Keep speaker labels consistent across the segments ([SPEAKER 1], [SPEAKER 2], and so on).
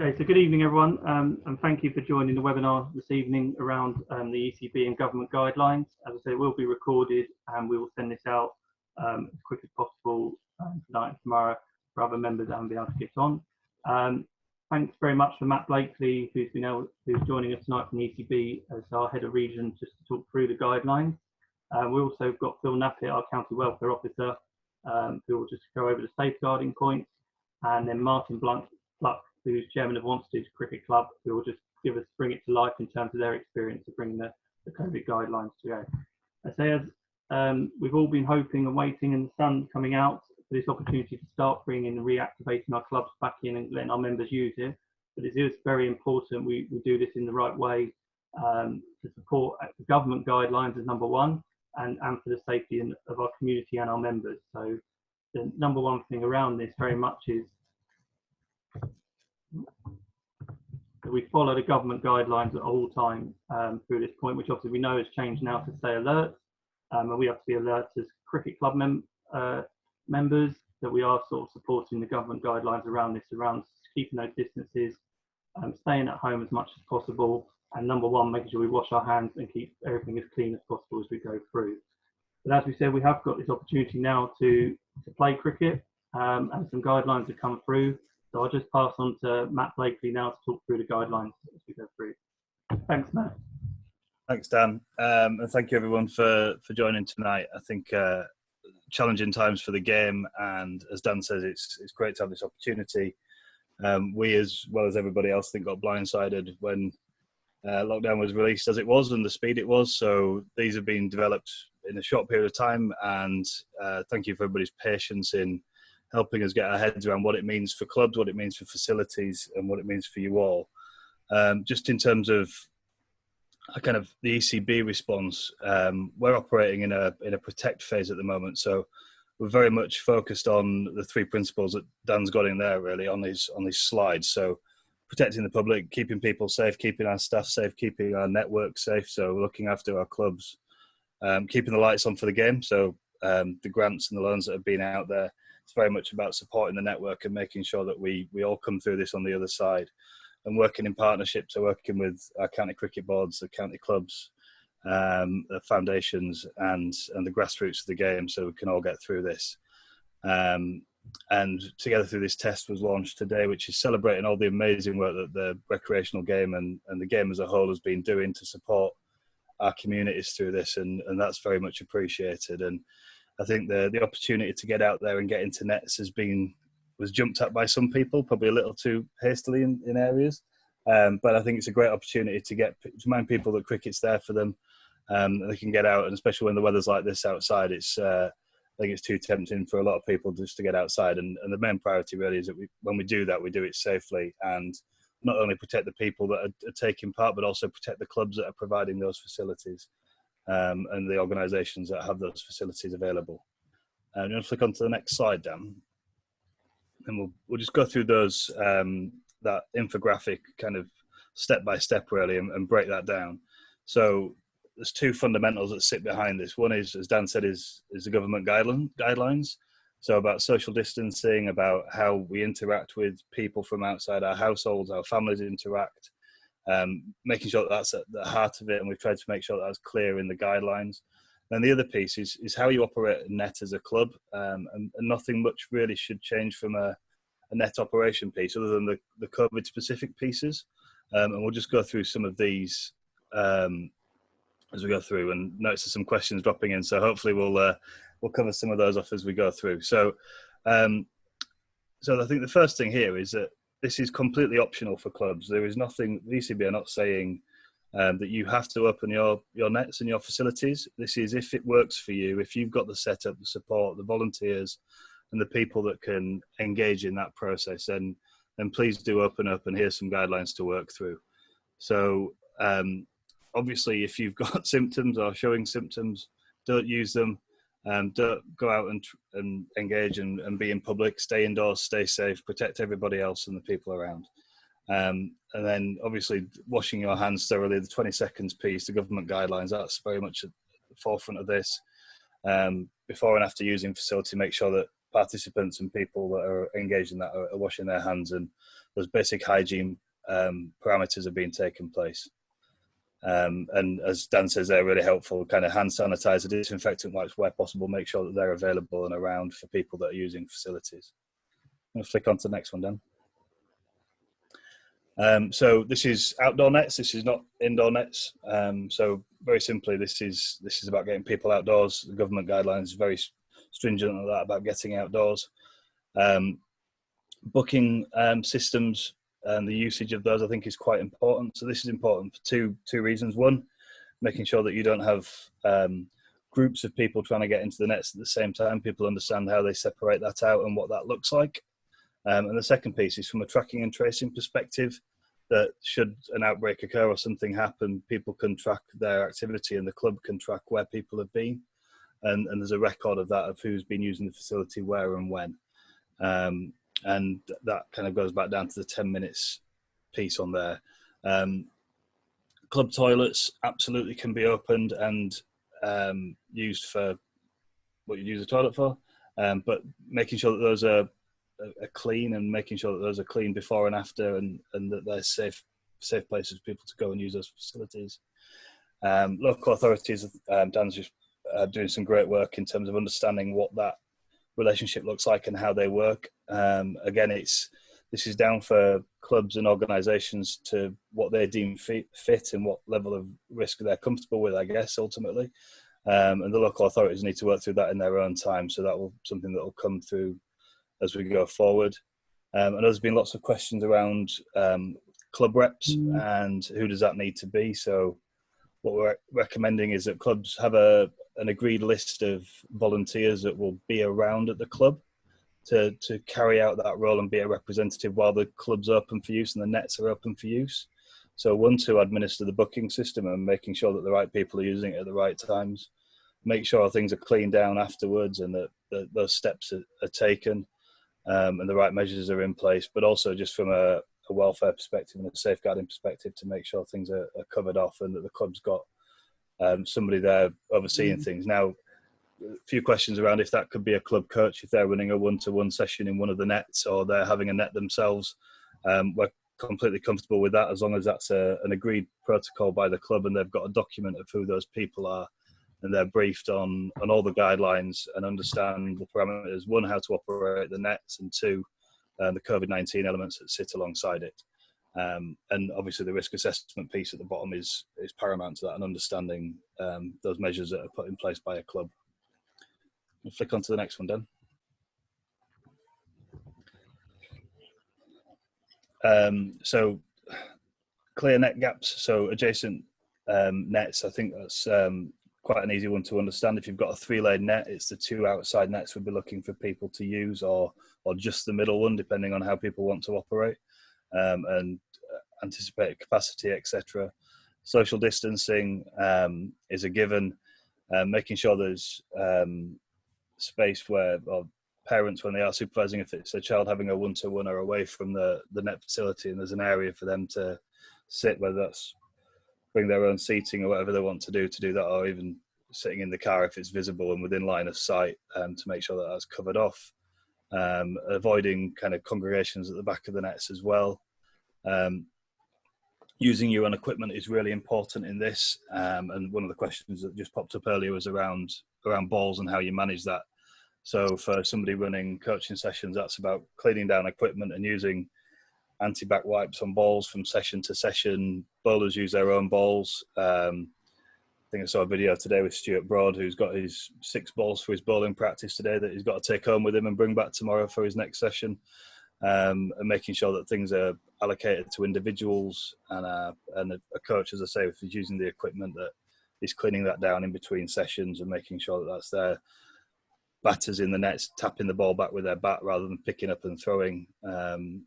[SPEAKER 1] Okay, so good evening everyone, and thank you for joining the webinar this evening around the ECB and government guidelines. As I say, it will be recorded and we will send this out as quick as possible tonight and tomorrow for other members that haven't been able to get on. Thanks very much for Matt Blakeley, who's joining us tonight from the ECB as our head of region, just to talk through the guidelines. We also got Phil Knappett, our county welfare officer, who will just go over the safeguarding points, and then Martin Pluck, who's chairman of Wanstead Cricket Club, who will just bring it to life in terms of their experience of bringing the COVID guidelines to go. I say, as we've all been hoping and waiting, and the sun coming out for this opportunity to start bringing and reactivating our clubs back in and letting our members use it. But it is very important we do this in the right way to support the government guidelines as number one, and for the safety of our community and our members. So the number one thing around this very much is that we follow the government guidelines at all times through this point, which obviously we know has changed now to stay alert, and we have to be alert as cricket club members that we are sort of supporting the government guidelines around this, around keeping those distances, staying at home as much as possible, and number one, making sure we wash our hands and keep everything as clean as possible as we go through. But as we said, we have got this opportunity now to play cricket, and some guidelines have come through. So I'll just pass on to Matt Blakeley now to talk through the guidelines as we go through. Thanks, Matt.
[SPEAKER 2] Thanks, Dan. And thank you everyone for joining tonight. I think challenging times for the game, and as Dan says, it's great to have this opportunity. We, as well as everybody else, I think got blindsided when lockdown was released as it was and the speed it was. So these have been developed in a short period of time, and thank you for everybody's patience in helping us get our heads around what it means for clubs, what it means for facilities, and what it means for you all. Just in terms of kind of the ECB response, we're operating in a protect phase at the moment. So we're very much focused on the three principles that Dan's got in there really on these slides. So protecting the public, keeping people safe, keeping our staff safe, keeping our network safe. So looking after our clubs, keeping the lights on for the game. So the grants and the loans that have been out there, it's very much about supporting the network and making sure that we all come through this on the other side, and working in partnerships, so working with our county cricket boards, the county clubs, the foundations and the grassroots of the game, so we can all get through this. And Together Through This test was launched today, which is celebrating all the amazing work that the recreational game and the game as a whole has been doing to support our communities through this, and that's very much appreciated. And I think the opportunity to get out there and get into nets was jumped at by some people, probably a little too hastily in areas. But I think it's a great opportunity to remind people that cricket's there for them. They can get out, and especially when the weather's like this outside, I think it's too tempting for a lot of people just to get outside. And the main priority really is that when we do that, we do it safely, and not only protect the people that are taking part, but also protect the clubs that are providing those facilities. And the organisations that have those facilities available. And you want to flick on to the next slide, Dan, and we'll just go through those that infographic kind of step by step really, and break that down. So there's two fundamentals that sit behind this. One is, as Dan said, is the government guidelines. So about social distancing, about how we interact with people from outside our households, how families interact. Making sure that that's at the heart of it, and we've tried to make sure that that's clear in the guidelines. Then the other piece is how you operate a net as a club, and nothing much really should change from a net operation piece other than the COVID specific pieces. And we'll just go through some of these as we go through, and notice there's some questions dropping in, so hopefully we'll cover some of those off as we go through. So I think the first thing here is that this is completely optional for clubs. There is nothing, the ECB are not saying that you have to open your nets and your facilities. This is if it works for you, if you've got the setup, the support, the volunteers, and the people that can engage in that process, then please do open up, and here's some guidelines to work through. So obviously, if you've got symptoms or showing symptoms, don't use them. Don't go out and engage and be in public. Stay indoors, stay safe, protect everybody else and the people around. And then obviously washing your hands thoroughly, the 20 seconds piece, the government guidelines, that's very much at the forefront of this. Before and after using facility, make sure that participants and people that are engaged in that are washing their hands, and those basic hygiene parameters are being taken place. And as Dan says, they're really helpful, kind of hand sanitizer, disinfectant wipes where possible, make sure that they're available and around for people that are using facilities. I'm going to flick on to the next one, Dan. So this is outdoor nets, this is not indoor nets. So very simply, this is about getting people outdoors. The government guidelines are very stringent on that, about getting outdoors. Booking systems and the usage of those, I think, is quite important. So this is important for two reasons. One, making sure that you don't have groups of people trying to get into the nets at the same time. People understand how they separate that out and what that looks like. And the second piece is from a tracking and tracing perspective, that should an outbreak occur or something happen, people can track their activity and the club can track where people have been. And there's a record of that, of who's been using the facility, where and when. And that kind of goes back down to the 10 minutes piece on there. Club toilets absolutely can be opened and used for what you use a toilet for, but making sure that those are clean, and making sure that those are clean before and after, and that they're safe places for people to go and use those facilities. Local authorities, Dan's just doing some great work in terms of understanding what that relationship looks like and how they work. Again, this is down for clubs and organisations to what they deem fit and what level of risk they're comfortable with, I guess, ultimately. And the local authorities need to work through that in their own time. So that will something that will come through as we go forward. And there's been lots of questions around club reps and who does that need to be. So what we're recommending is that clubs have an agreed list of volunteers that will be around at the club to carry out that role and be a representative while the club's open for use and the nets are open for use. So one, to administer the booking system and making sure that the right people are using it at the right times, make sure things are cleaned down afterwards and that those steps are taken, and the right measures are in place, but also just from a welfare perspective and a safeguarding perspective to make sure things are covered off and that the club's got somebody there overseeing things. Now, a few questions around if that could be a club coach, if they're running a one-to-one session in one of the nets or they're having a net themselves. We're completely comfortable with that as long as that's an agreed protocol by the club and they've got a document of who those people are and they're briefed on all the guidelines and understand the parameters, one, how to operate the nets, and two, the COVID-19 elements that sit alongside it. And obviously the risk assessment piece at the bottom is paramount to that, and understanding those measures that are put in place by a club. I'll flick on to the next one, Dan. So clear net gaps, so adjacent nets, I think that's quite an easy one to understand. If you've got a 3-laid net, it's the 2 outside nets we'd be looking for people to use, or just the middle one, depending on how people want to operate, and anticipated capacity, etc. Social distancing is a given. Making sure there's space where, or parents, when they are supervising, if it's a child having a one-to-one, are away from the net facility and there's an area for them to sit, whether that's bring their own seating or whatever they want to do that, or even sitting in the car if it's visible and within line of sight, to make sure that that's covered off. Avoiding kind of congregations at the back of the nets as well. Using your own equipment is really important in this, and one of the questions that just popped up earlier was around balls and how you manage that. So for somebody running coaching sessions, that's about cleaning down equipment and using anti-back wipes on balls from session to session. Bowlers use their own balls. I think I saw a video today with Stuart Broad, who's got his 6 balls for his bowling practice today that he's got to take home with him and bring back tomorrow for his next session. And making sure that things are allocated to individuals, and a coach, as I say, if he's using the equipment, that he's cleaning that down in between sessions and making sure that that's there. Batters in the nets tapping the ball back with their bat rather than picking up and throwing, and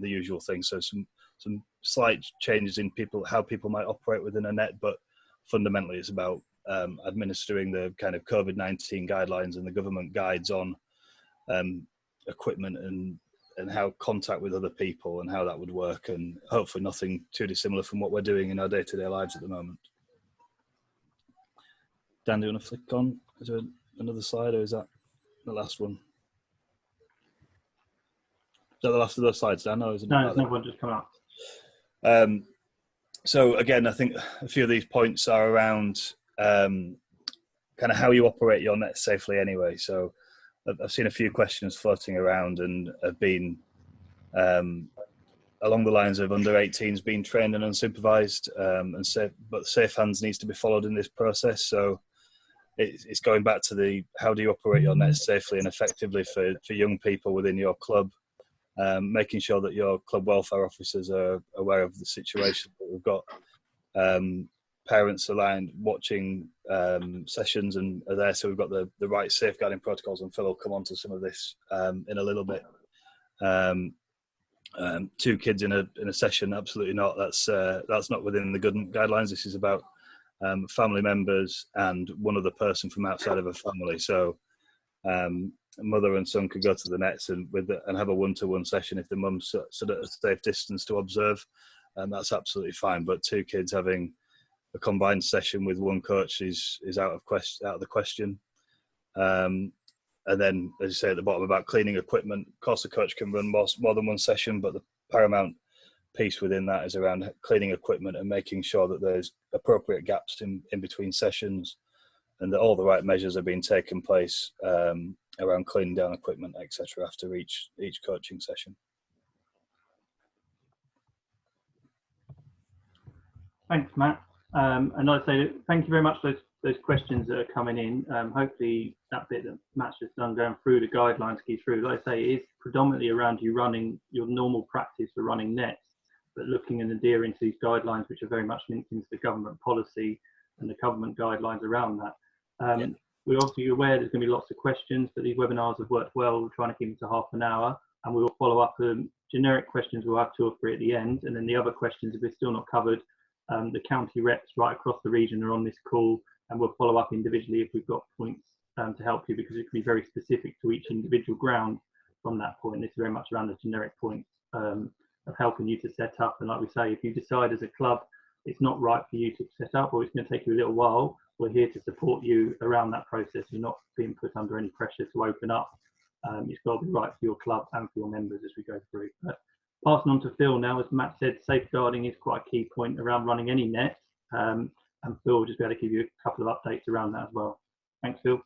[SPEAKER 2] the usual things. So some slight changes in how people might operate within a net, but fundamentally it's about administering the kind of COVID-19 guidelines and the government guides on equipment and how contact with other people and how that would work, and hopefully nothing too dissimilar from what we're doing in our day-to-day lives at the moment. Dan, do you want to flick on? Is there another slide, or is that the last one? that the last of those slides, Dan? No,
[SPEAKER 1] there's another one just coming up.
[SPEAKER 2] So again, I think a few of these points are around kind of how you operate your net safely anyway. So I've seen a few questions floating around and have been along the lines of under 18s being trained and unsupervised, but safe hands needs to be followed in this process. So it's going back to how do you operate your nets safely and effectively for young people within your club, making sure that your club welfare officers are aware of the situation that we've got. Parents aligned watching sessions and are there, so we've got the right safeguarding protocols, and Phil will come on to some of this in a little bit. 2 kids in a session, absolutely not. That's not within the good guidelines. This is about family members and one other person from outside of a family. So mother and son could go to the nets and have a one-to-one session if the mum's stood at a safe distance to observe, and that's absolutely fine. But 2 kids having a combined session with one coach is out of the question. And then, as you say at the bottom about cleaning equipment, of course the coach can run more than one session, but the paramount piece within that is around cleaning equipment and making sure that there's appropriate gaps in between sessions, and that all the right measures are being taken place around cleaning down equipment, etc. after each coaching session.
[SPEAKER 1] Thanks, Matt. And I'd say thank you very much for those questions that are coming in. Hopefully that bit that Matt's just done going through the guidelines to get through, like I say, it is predominantly around you running your normal practice for running nets, but looking and adhering to these guidelines, which are very much linked into the government policy and the government guidelines around that. We're obviously aware there's going to be lots of questions, but these webinars have worked well. We're trying to keep them to half an hour, and we will follow up generic questions. We'll have 2 or 3 at the end, and then the other questions, if they're still not covered, the county reps right across the region are on this call, and we'll follow up individually if we've got points to help you, because it can be very specific to each individual ground from that point. This is very much around the generic points of helping you to set up. And like we say, if you decide as a club it's not right for you to set up, or it's going to take you a little while, we're here to support you around that process. You're not being put under any pressure to open up. It's got to be right for your club and for your members as we go through. But passing on to Phil now, as Matt said, safeguarding is quite a key point around running any net. And Phil will just be able to give you a couple of updates around that as well. Thanks, Phil.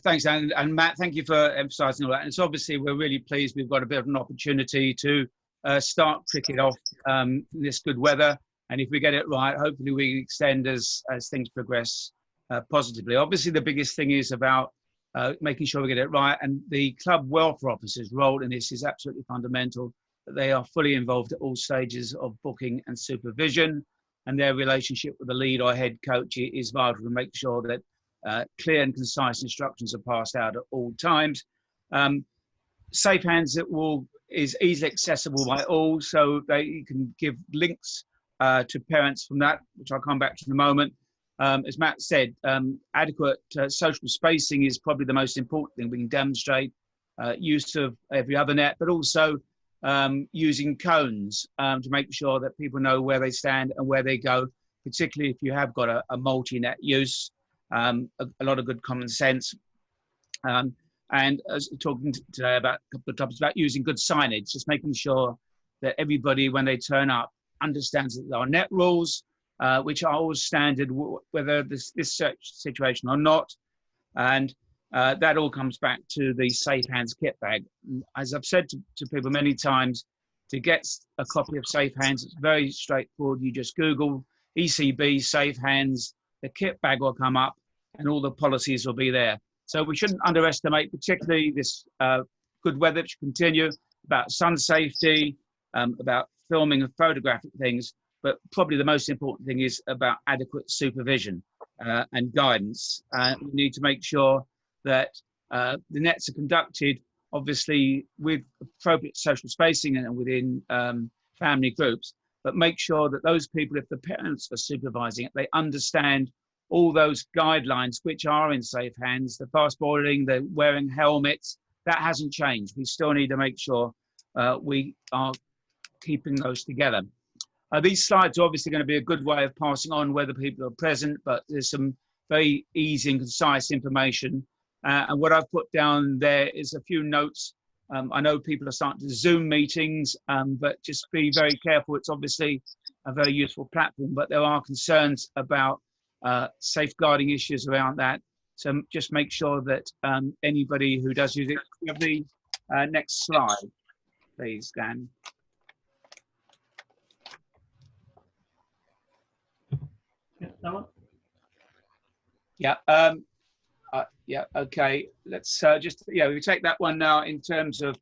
[SPEAKER 3] Thanks, and Matt, thank you for emphasising all that. And it's obviously we're really pleased we've got a bit of an opportunity to start cricket off in this good weather. And if we get it right, hopefully we extend as things progress positively. Obviously, the biggest thing is about making sure we get it right. And the club welfare officers' role in this is absolutely fundamental. They are fully involved at all stages of booking and supervision. And their relationship with the lead or head coach is vital to make sure that clear and concise instructions are passed out at all times. Safe Hands is easily accessible by all, so you can give links to parents from that, which I'll come back to in a moment. As Matt said, adequate social spacing is probably the most important thing we can demonstrate. Use of every other net, but also using cones to make sure that people know where they stand and where they go, particularly if you have got a multi-net use. A lot of good common sense. And as talking today about a couple of topics about using good signage, just making sure that everybody, when they turn up, understands that there are net rules, which are always standard, whether this situation or not. And that all comes back to the Safe Hands kit bag. As I've said to people many times, to get a copy of Safe Hands, it's very straightforward. You just Google ECB Safe Hands, the kit bag will come up and all the policies will be there. So we shouldn't underestimate, particularly this good weather to continue, about sun safety, about filming and photographic things, but probably the most important thing is about adequate supervision and guidance. We need to make sure that the nets are conducted, obviously, with appropriate social spacing and within family groups, but make sure that those people, if the parents are supervising it, they understand all those guidelines which are in Safe Hands, the fast boarding, the wearing helmets, that hasn't changed. We still need to make sure we are keeping those together. These slides are obviously going to be a good way of passing on whether people are present, but there's some very easy and concise information. And what I've put down there is a few notes I know people are starting to Zoom meetings, but just be very careful. It's obviously a very useful platform, but there are concerns about safeguarding issues around that. So just make sure that anybody who does use it, you have the next slide, please, Dan.
[SPEAKER 1] Yeah, that one.
[SPEAKER 3] Yeah. Yeah. Okay. Let's we take that one now in terms of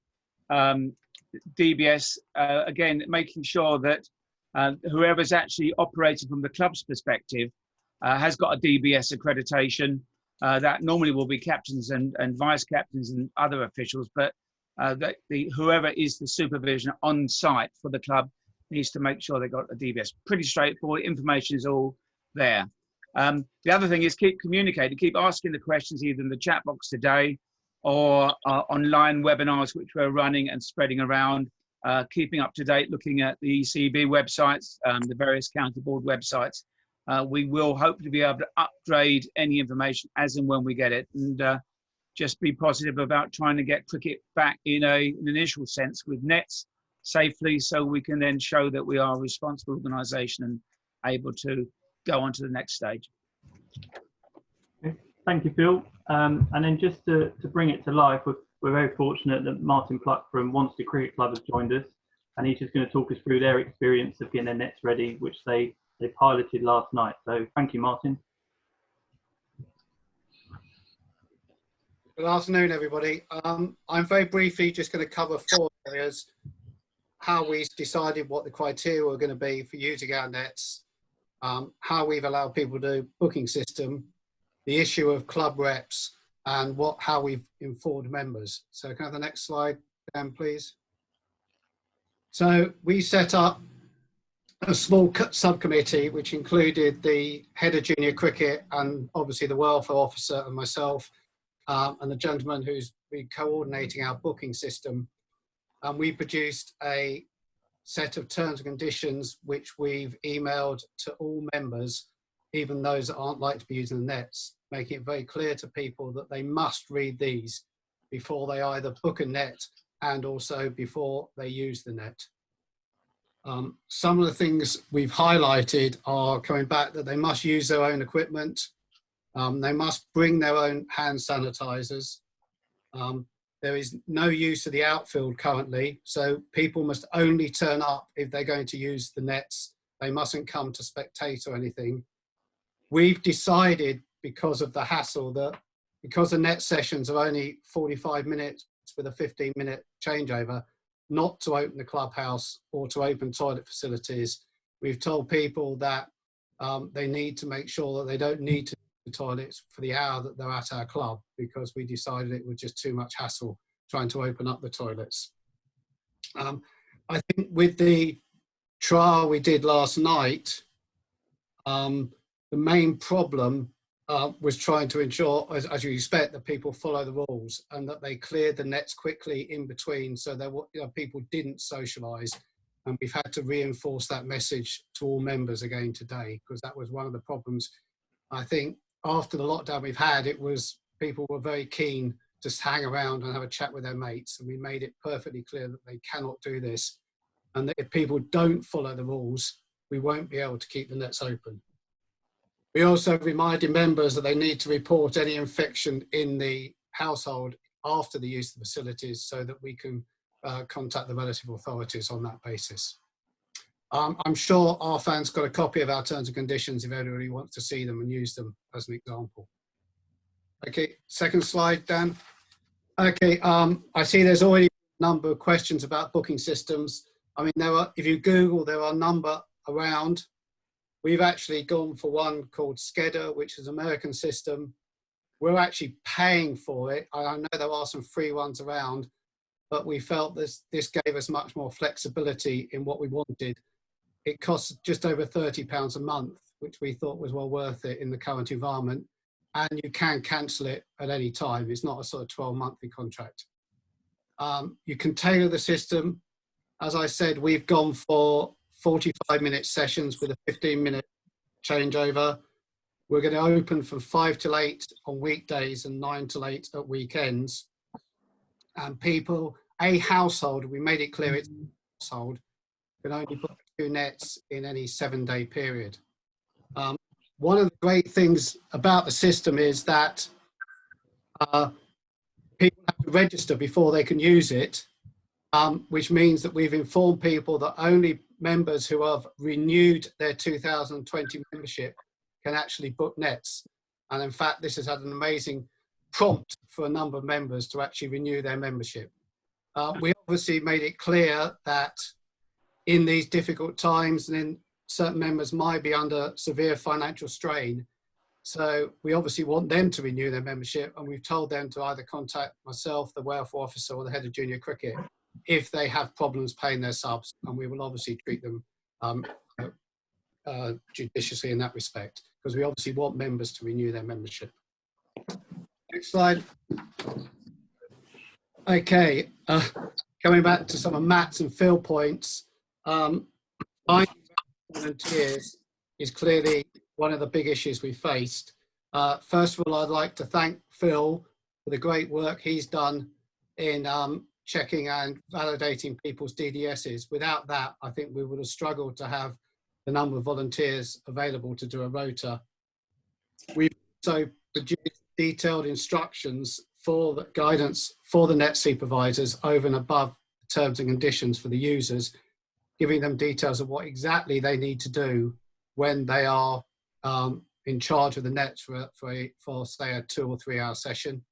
[SPEAKER 3] DBS. Again, making sure that whoever's actually operating from the club's perspective has got a DBS accreditation. That normally will be captains and vice captains and other officials, but that whoever is the supervision on site for the club needs to make sure they've got a DBS. Pretty straightforward. Information is all there. The other thing is keep communicating, keep asking the questions either in the chat box today or online webinars which we're running and spreading around, keeping up to date, looking at the ECB websites, the various county board websites. We will hope to be able to upgrade any information as and when we get it, and just be positive about trying to get cricket back in an initial sense with nets safely, so we can then show that we are a responsible organisation and able to go on to the next stage.
[SPEAKER 1] Okay. Thank you, Phil. And then just to bring it to life, we're very fortunate that Martin Pluck from Wanstead Cricket Club has joined us, and he's just going to talk us through their experience of getting their nets ready, which they piloted last night. So thank you, Martin.
[SPEAKER 4] Good afternoon, everybody. I'm very briefly just going to cover 4 areas: how we decided what the criteria were going to be for using our nets, how we've allowed people to do booking system, the issue of club reps, and how we've informed members. So can I have the next slide, Dan, please? So we set up a small subcommittee which included the head of junior cricket and obviously the welfare officer and myself, and the gentleman who's been coordinating our booking system. And we produced a set of terms and conditions which we've emailed to all members, even those that aren't like to be using the nets, making it very clear to people that they must read these before they either book a net and also before they use the net. Some of the things we've highlighted are coming back that they must use their own equipment. They must bring their own hand sanitizers. There is no use of the outfield currently, so people must only turn up if they're going to use the nets. They mustn't come to spectate or anything. We've decided, because of the hassle, that because the net sessions are only 45 minutes with a 15-minute changeover, not to open the clubhouse or to open toilet facilities. We've told people that they need to make sure that they don't need to the toilets for the hour that they're at our club, because we decided it was just too much hassle trying to open up the toilets. I think with the trial we did last night, the main problem was trying to ensure, as you expect, that people follow the rules and that they cleared the nets quickly in between, so that people didn't socialise. And we've had to reinforce that message to all members again today, because that was one of the problems. I think after the lockdown we've had, it was people were very keen to hang around and have a chat with their mates, and we made it perfectly clear that they cannot do this, and that if people don't follow the rules, we won't be able to keep the nets open. We also reminded members that they need to report any infection in the household after the use of the facilities, so that we can contact the relative authorities on that basis. I'm sure our fans got a copy of our terms and conditions if anybody wants to see them and use them as an example. Okay, second slide, Dan. Okay, I see there's already a number of questions about booking systems. I mean, if you Google, there are a number around. We've actually gone for one called Skeda, which is an American system. We're actually paying for it. I know there are some free ones around, but we felt this gave us much more flexibility in what we wanted. It costs just over £30 a month, which we thought was well worth it in the current environment. And you can cancel it at any time. It's not a sort of 12-monthly contract. You can tailor the system. As I said, we've gone for 45-minute sessions with a 15-minute changeover. We're going to open from 5 till 8 on weekdays and 9 till 8 at weekends. And people a household, we made it clear it's a household, can only book 2 nets in any 7-day period. One of the great things about the system is that people have to register before they can use it, which means that we've informed people that only members who have renewed their 2020 membership can actually book nets. And in fact, this has had an amazing prompt for a number of members to actually renew their membership. We obviously made it clear that in these difficult times, and then certain members might be under severe financial strain. So we obviously want them to renew their membership, and we've told them to either contact myself, the welfare officer, or the head of junior cricket if they have problems paying their subs, and we will obviously treat them judiciously in that respect, because we obviously want members to renew their membership. Next slide. Okay, coming back to some of Matt's and Phil points, volunteers is clearly one of the big issues we faced. First of all, I'd like to thank Phil for the great work he's done in checking and validating people's DDSs. Without that, I think we would have struggled to have the number of volunteers available to do a rota. We've also produced detailed instructions for the guidance for the net supervisors over and above the terms and conditions for the users, giving them details of what exactly they need to do when they are in charge of the nets for say a 2 or 3 hour session.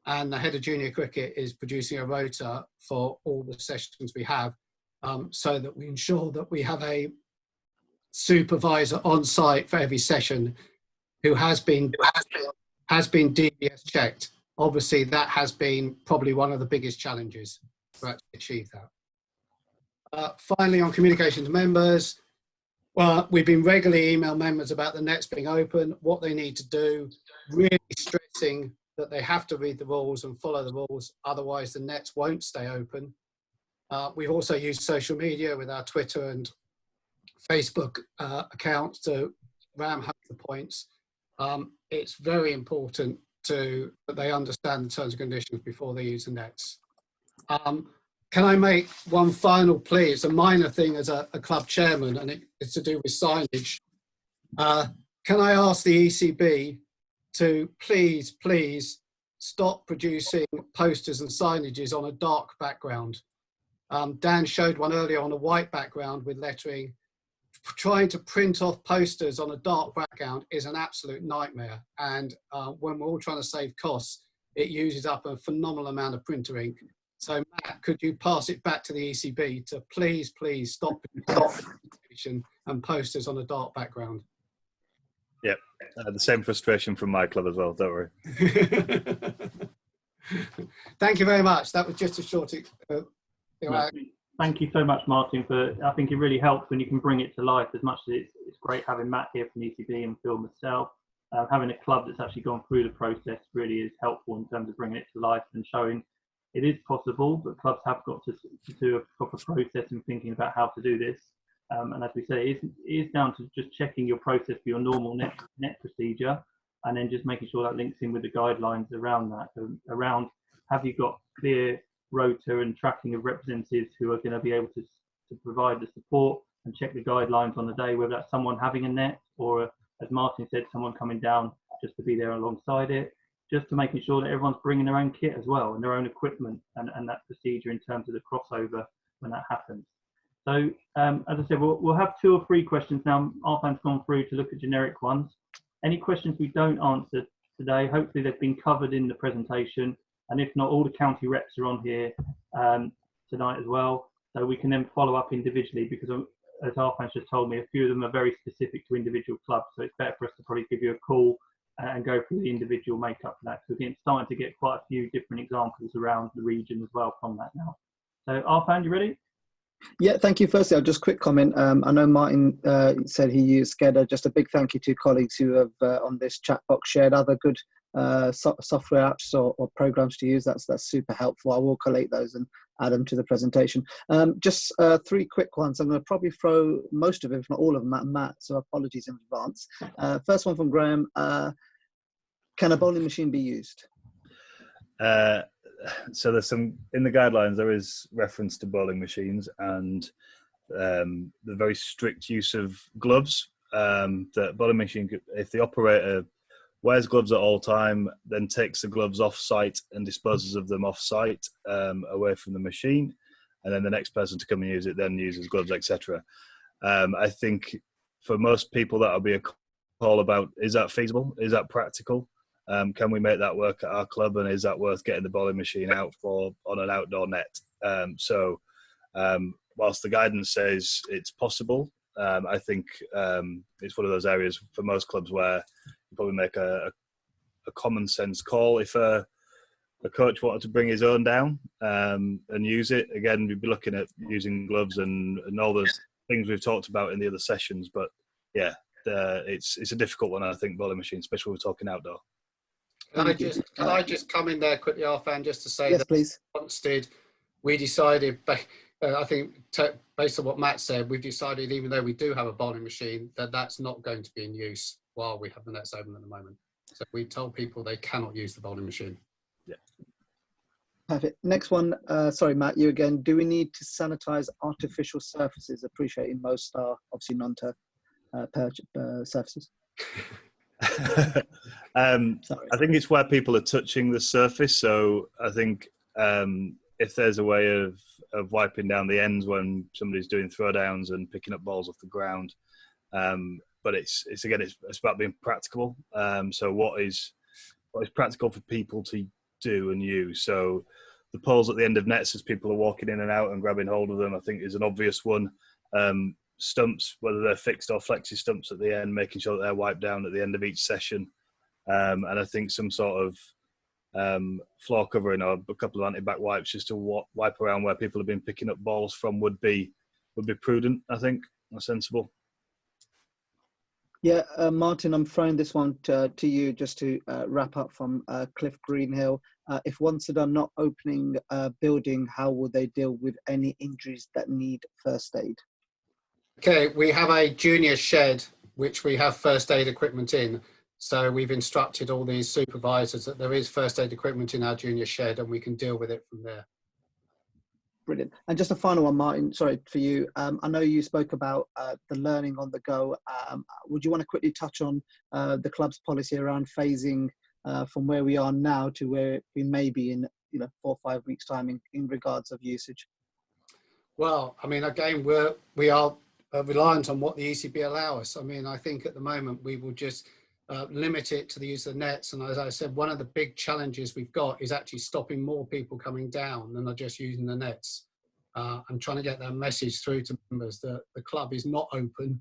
[SPEAKER 4] And the head of junior cricket is producing a rota for all the sessions we have, so that we ensure that we have a supervisor on site for every session who has been DBS checked. Obviously, that has been probably one of the biggest challenges to actually achieve that. Finally, on communication to members, well, we've been regularly email members about the nets being open, what they need to do, really stressing that they have to read the rules and follow the rules, otherwise the nets won't stay open. We've also used social media with our Twitter and Facebook accounts to ram home the points. It's very important that they understand the terms and conditions before they use the nets. Can I make one final plea? It's a minor thing as a club chairman, and it's to do with signage. Can I ask the ECB to please stop producing posters and signages on a dark background? Dan showed one earlier on a white background with lettering. Trying to print off posters on a dark background is an absolute nightmare. And when we're all trying to save costs, it uses up a phenomenal amount of printer ink. So Matt, could you pass it back to the ECB to please stop and posters on a dark background?
[SPEAKER 2] Yep, the same frustration from my club as well, don't worry.
[SPEAKER 4] Thank you very much. That was just a short
[SPEAKER 1] Thank you so much, Martin. I think it really helps when you can bring it to life. As much as it's great having Matt here from ECB and Phil myself, having a club that's actually gone through the process really is helpful in terms of bringing it to life and showing it is possible, but clubs have got to do a proper process and thinking about how to do this. And as we say, it is down to just checking your process for your normal net procedure, and then just making sure that links in with the guidelines around that. Around, have you got clear rota and tracking of representatives who are going to be able to provide the support and check the guidelines on the day, whether that's someone having a net or, as Martin said, someone coming down just to be there alongside it, just to making sure that everyone's bringing their own kit as well and their own equipment and that procedure in terms of the crossover when that happens. So as I said, we'll have 2 or 3 questions now. Arfan's gone through to look at generic ones. Any questions we don't answer today, hopefully they've been covered in the presentation. And if not, all the county reps are on here tonight as well. So we can then follow up individually, because as Arfan's just told me, a few of them are very specific to individual clubs. So it's better for us to probably give you a call and go through the individual makeup for that. So we're starting to get quite a few different examples around the region as well from that now. So Arfan, you ready?
[SPEAKER 5] Yeah, thank you. Firstly, I'll just quick comment. I know Martin said he used SCADA. Just a big thank you to colleagues who have on this chat box shared other good software apps or programs to use. That's super helpful. I will collate those and add them to the presentation. Just 3 quick ones. I'm going to probably throw most of it, if not all of them, at Matt, so apologies in advance. First one from Graham. Can a bowling machine be used?
[SPEAKER 2] so there's some in the guidelines. There is reference to bowling machines and the very strict use of gloves. That bowling machine, if the operator wears gloves at all time, then takes the gloves off site and disposes of them off site, away from the machine, and then the next person to come and use it then uses gloves, etc. I think for most people that'll be a call about, is that feasible? Is that practical? Can we make that work at our club, and is that worth getting the bowling machine out for on an outdoor net? Whilst the guidance says it's possible, I think it's one of those areas for most clubs where you probably make a common sense call. If a coach wanted to bring his own down and use it, again, we'd be looking at using gloves and all the things we've talked about in the other sessions. But yeah, it's a difficult one, I think, bowling machine, especially when we're talking outdoor.
[SPEAKER 4] Can I just come in there quickly, Arfan, just to say
[SPEAKER 5] yes,
[SPEAKER 4] that
[SPEAKER 5] please.
[SPEAKER 4] Onstead, we decided, I think based on what Matt said, we've decided, even though we do have a bowling machine, that that's not going to be in use while we have the nets open at the moment. So we told people they cannot use the bowling machine.
[SPEAKER 2] Yeah.
[SPEAKER 5] Perfect. Next one. Sorry, Matt, you again. Do we need to sanitize artificial surfaces? Appreciating most are obviously non-turf surfaces.
[SPEAKER 2] I think it's where people are touching the surface. So I think if there's a way of wiping down the ends when somebody's doing throwdowns and picking up balls off the ground, but it's about being practical. So what is practical for people to do and use? So the poles at the end of nets as people are walking in and out and grabbing hold of them, I think, is an obvious one. Stumps, whether they're fixed or flexi stumps at the end, making sure that they're wiped down at the end of each session. And I think some sort of floor covering or a couple of anti-back wipes just to wipe around where people have been picking up balls from would be prudent, I think, or sensible.
[SPEAKER 5] Yeah, Martin, I'm throwing this one to you just to wrap up from Cliff Greenhill. If Wanstead are not opening a building, how will they deal with any injuries that need first aid?
[SPEAKER 4] Okay, we have a junior shed which we have first aid equipment in. So we've instructed all these supervisors that there is first aid equipment in our junior shed and we can deal with it from there.
[SPEAKER 5] Brilliant. And just a final one, Martin, sorry for you. I know you spoke about the learning on the go. Would you want to quickly touch on the club's policy around phasing from where we are now to where we may be in 4 or 5 weeks' time in regards of usage?
[SPEAKER 4] Well, I mean, again, we are reliant on what the ECB allow us. I mean, I think at the moment we will just limit it to the use of the nets. And as I said, one of the big challenges we've got is actually stopping more people coming down than are just using the nets. I'm trying to get that message through to members that the club is not open.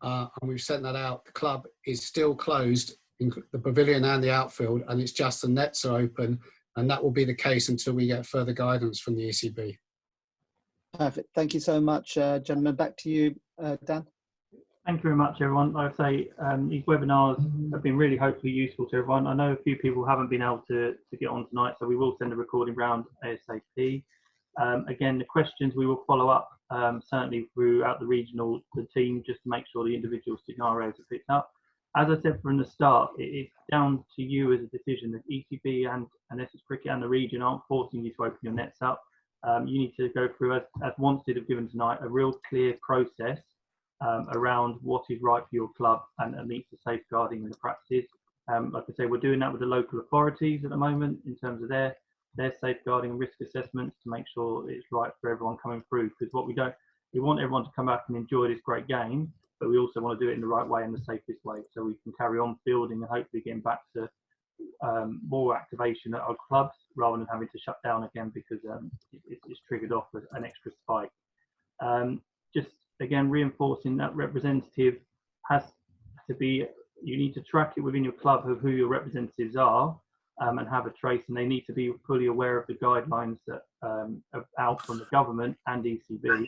[SPEAKER 4] And we've sent that out. The club is still closed in the pavilion and the outfield, and it's just the nets are open. And that will be the case until we get further guidance from the ECB.
[SPEAKER 5] Perfect. Thank you so much, gentlemen. Back to you, Dan.
[SPEAKER 1] Thank you very much, everyone. Like I say, these webinars have been really hopefully useful to everyone. I know a few people haven't been able to get on tonight, so we will send a recording round ASAP. Again, the questions we will follow up certainly throughout the team, just to make sure the individual scenarios are picked up. As I said from the start, it's down to you as a decision. The ECB and Essex Cricket and the region aren't forcing you to open your nets up. You need to go through, as Wanstead have given tonight, a real clear process around what is right for your club and meets the safeguarding and the practices. Like I say, we're doing that with the local authorities at the moment in terms of their safeguarding and risk assessments to make sure it's right for everyone coming through. Because what we want everyone to come back and enjoy this great game, but we also want to do it in the right way and the safest way, so we can carry on fielding and hopefully getting back to more activation at our clubs rather than having to shut down again because it's triggered off an extra spike. Just again, reinforcing that representative has to be, you need to track it within your club of who your representatives are and have a trace, and they need to be fully aware of the guidelines that are out from the government and ECB.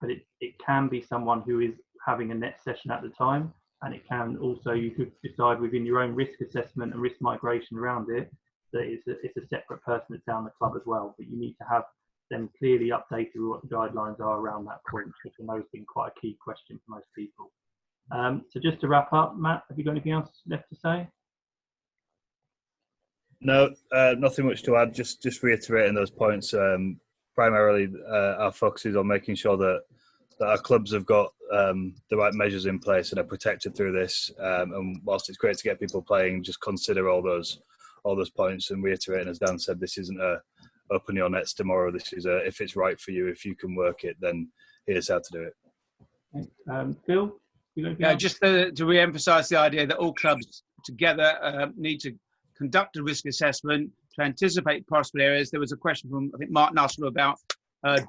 [SPEAKER 1] But it can be someone who is having a net session at the time, and it can also, you could decide within your own risk assessment and risk migration around it that it's a separate person that's down the club as well. But you need to have them clearly updated with what the guidelines are around that point, which I know has been quite a key question for most people. So just to wrap up, Matt, have you got anything else left to say?
[SPEAKER 2] No, nothing much to add. Just reiterating those points. Primarily, our focus is on making sure that our clubs have got the right measures in place and are protected through this. And whilst it's great to get people playing, just consider all those points and reiterating, as Dan said, this isn't a open your nets tomorrow. This is if it's right for you, if you can work it, then here's how to do it.
[SPEAKER 1] Phil?
[SPEAKER 3] Yeah, just to re-emphasise the idea that all clubs together need to conduct a risk assessment to anticipate possible areas. There was a question from, I think, Mark Nussel about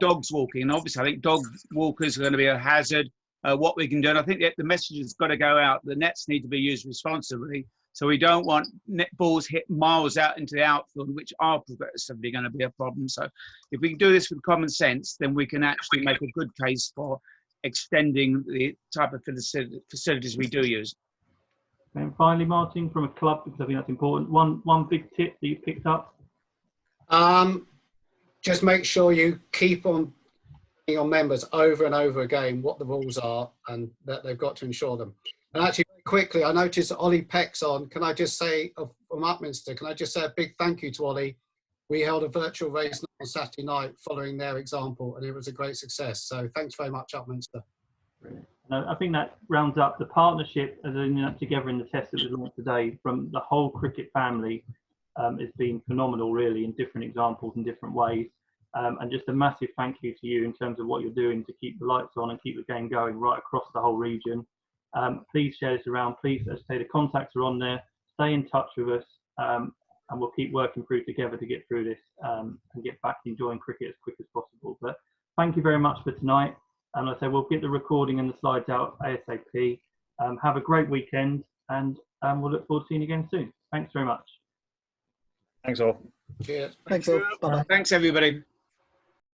[SPEAKER 3] dogs walking. And obviously, I think dog walkers are going to be a hazard. What we can do, and I think the message has got to go out. The nets need to be used responsibly. So we don't want net balls hit miles out into the outfield, which are progressively going to be a problem. So if we can do this with common sense, then we can actually make a good case for extending the type of facilities we do use.
[SPEAKER 1] And finally, Martin, from a club, because I think that's important, one big tip that you picked up?
[SPEAKER 4] Just make sure you keep on your members over and over again what the rules are and that they've got to ensure them. And actually, very quickly, I noticed that Ollie Peck's on. Can I just say, from Upminster, can I just say a big thank you to Ollie? We held a virtual race on Saturday night following their example, and it was a great success. So thanks very much, Upminster.
[SPEAKER 1] Brilliant. I think that rounds up the partnership as together in the test that was launched today from the whole cricket family. It's been phenomenal, really, in different examples and different ways. And just a massive thank you to you in terms of what you're doing to keep the lights on and keep the game going right across the whole region. Please share this around. Please, as I say, the contacts are on there. Stay in touch with us, and we'll keep working through together to get through this and get back to enjoying cricket as quick as possible. But thank you very much for tonight. And like I say, we'll get the recording and the slides out ASAP. Have a great weekend, and we'll look forward to seeing you again soon. Thanks very much.
[SPEAKER 2] Thanks all.
[SPEAKER 4] Cheers.
[SPEAKER 5] Thanks all. Bye-bye.
[SPEAKER 3] Thanks, everybody.